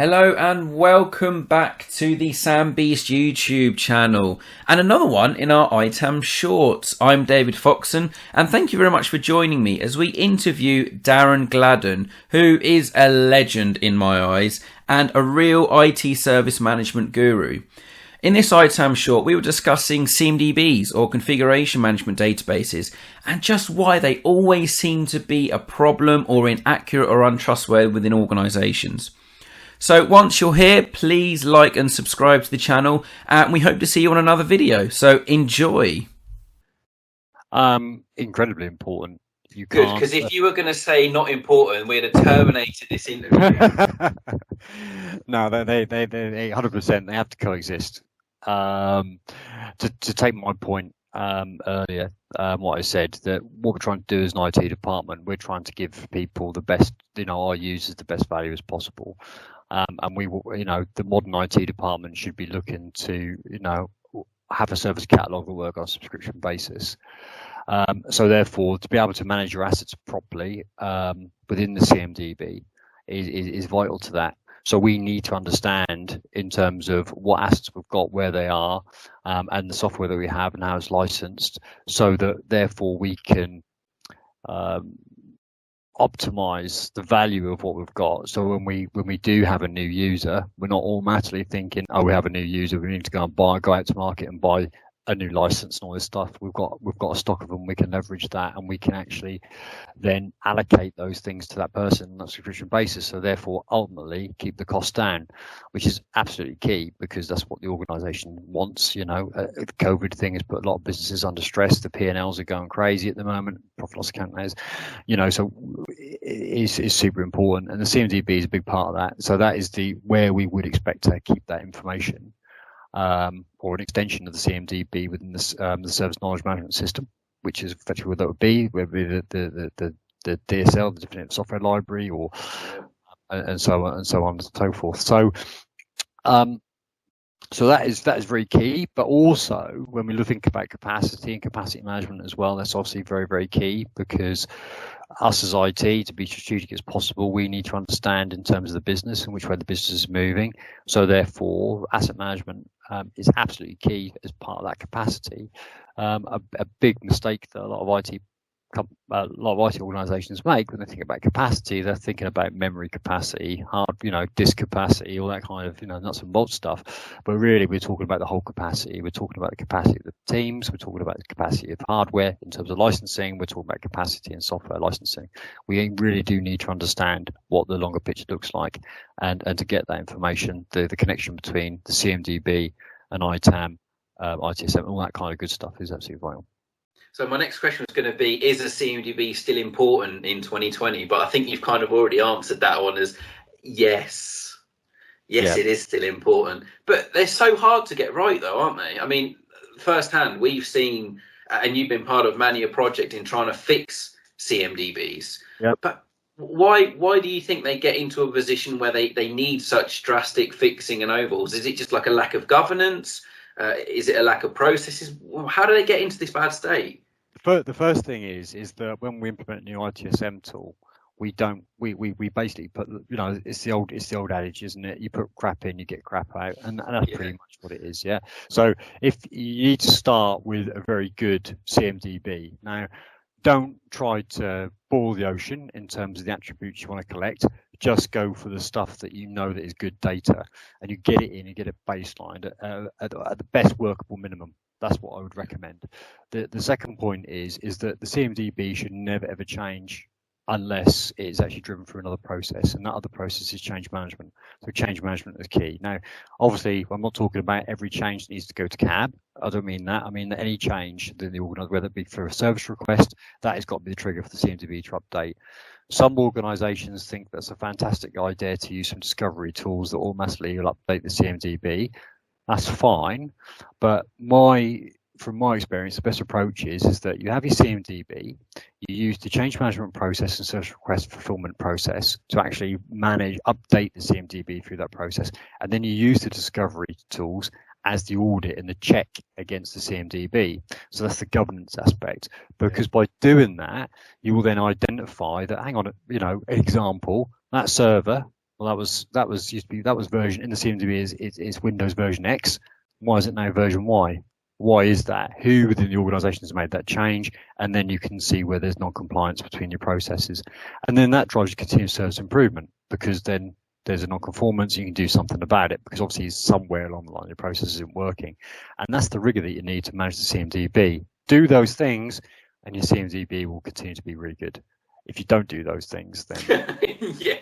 Hello and welcome back to the Sam Beast YouTube channel and another one in our ITAM shorts. I'm David Foxon and thank you very much for joining me as we interview Darren Gladden, who is a legend in my eyes and a real IT service management guru. In this ITAM short, we were discussing CMDBs or configuration management databases and just why they always seem to be a problem or inaccurate or untrustworthy within organisations. So once you're here, please like and subscribe to the channel and we hope to see you on another video. So enjoy. Incredibly important. You Good, can't, because if you were going to say not important, we'd have terminated this interview. No, they 100%. They have to coexist. To take my point earlier, what I said, that what we're trying to do as an IT department, we're trying to give people the best, our users the best value as possible. And we will, the modern IT department should be looking to, have a service catalog that work on a subscription basis. So therefore, to be able to manage your assets properly within the CMDB is vital to that. So we need to understand in terms of what assets we've got, where they are, and the software that we have and how it's licensed, so that therefore we can optimize the value of what we've got. So when we do have a new user, we're not automatically thinking, oh, we have a new user, we need to go out to market and buy a new license and all this stuff. We've got a stock of them. We can leverage that, and we can actually then allocate those things to that person on a subscription basis. So therefore, ultimately, keep the cost down, which is absolutely key because that's what the organisation wants. The COVID thing has put a lot of businesses under stress. The P&Ls are going crazy at the moment. Profit loss account is, so it's super important, and the CMDB is a big part of that. So that is where we would expect to keep that information. Or an extension of the CMDB within the Service Knowledge Management System, which is effectively what that would be, whether it be the DSL, the Definitive Software Library, or and so on and so forth. So, so that is very key. But also, when we think about capacity and capacity management as well, that's obviously very, very key, because us as IT, to be strategic as possible, we need to understand in terms of the business and which way the business is moving. So therefore, asset management is absolutely key as part of that capacity. A big mistake that a lot of IT organisations make when they think about capacity, they're thinking about memory capacity, disk capacity, all that kind of nuts and bolts stuff. But really, we're talking about the whole capacity. We're talking about the capacity of the teams. We're talking about the capacity of hardware in terms of licensing. We're talking about capacity and software licensing. We really do need to understand what the longer picture looks like, and to get that information, the connection between the CMDB and ITAM, ITSM, all that kind of good stuff is absolutely vital. So my next question was going to be, is a CMDB still important in 2020? But I think you've kind of already answered that one as yes. Yes, yeah. It is still important. But they're so hard to get right, though, aren't they? I mean, firsthand, we've seen, and you've been part of many a project in trying to fix CMDBs. Yep. But why do you think they get into a position where they need such drastic fixing and overhauls? Is it just like a lack of governance? Is it a lack of processes? How do they get into this bad state? The first thing is that when we implement a new ITSM tool, we basically put, it's the old adage, isn't it? You put crap in, you get crap out, and that's pretty much what it is. Yeah. So if you need to start with a very good CMDB, now don't try to boil the ocean in terms of the attributes you want to collect. Just go for the stuff that that is good data, and you get it in, you get it baselined at the best workable minimum. That's what I would recommend. The second point is that the CMDB should never ever change unless it's actually driven through another process, and that other process is change management. So change management is key. Now, obviously, I'm not talking about every change that needs to go to CAB. I don't mean that. I mean that any change that the organiser, whether it be for a service request, that has got to be the trigger for the CMDB to update. Some organisations think that's a fantastic idea to use some discovery tools that automatically will update the CMDB. That's fine, but from my experience, the best approach is that you have your CMDB, you use the change management process and service request fulfillment process to actually update the CMDB through that process, and then you use the discovery tools as the audit and the check against the CMDB. So that's the governance aspect, because by doing that, you will then identify that, hang on, example, that server Well, that was used to be, that was version in the CMDB is Windows version X. Why is it now version Y? Why is that? Who within the organisation has made that change? And then you can see where there's non-compliance between your processes, and then that drives your continuous service improvement, because then there's a non-conformance, you can do something about it, because obviously somewhere along the line your process isn't working, and that's the rigor that you need to manage the CMDB. Do those things, and your CMDB will continue to be really good. If you don't do those things, then yeah,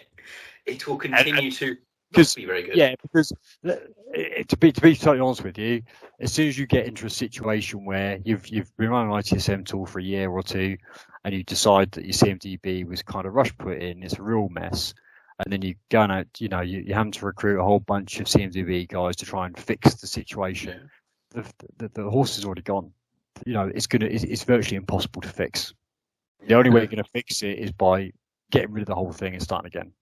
it will continue to be very good. Yeah, because to be totally honest with you, as soon as you get into a situation where you've been running an ITSM tool for a year or two, and you decide that your CMDB was kind of rush put in, it's a real mess, and then you go out, you're having to recruit a whole bunch of CMDB guys to try and fix the situation. Yeah. The horse is already gone. It's virtually impossible to fix. The only way you're going to fix it is by getting rid of the whole thing and starting again.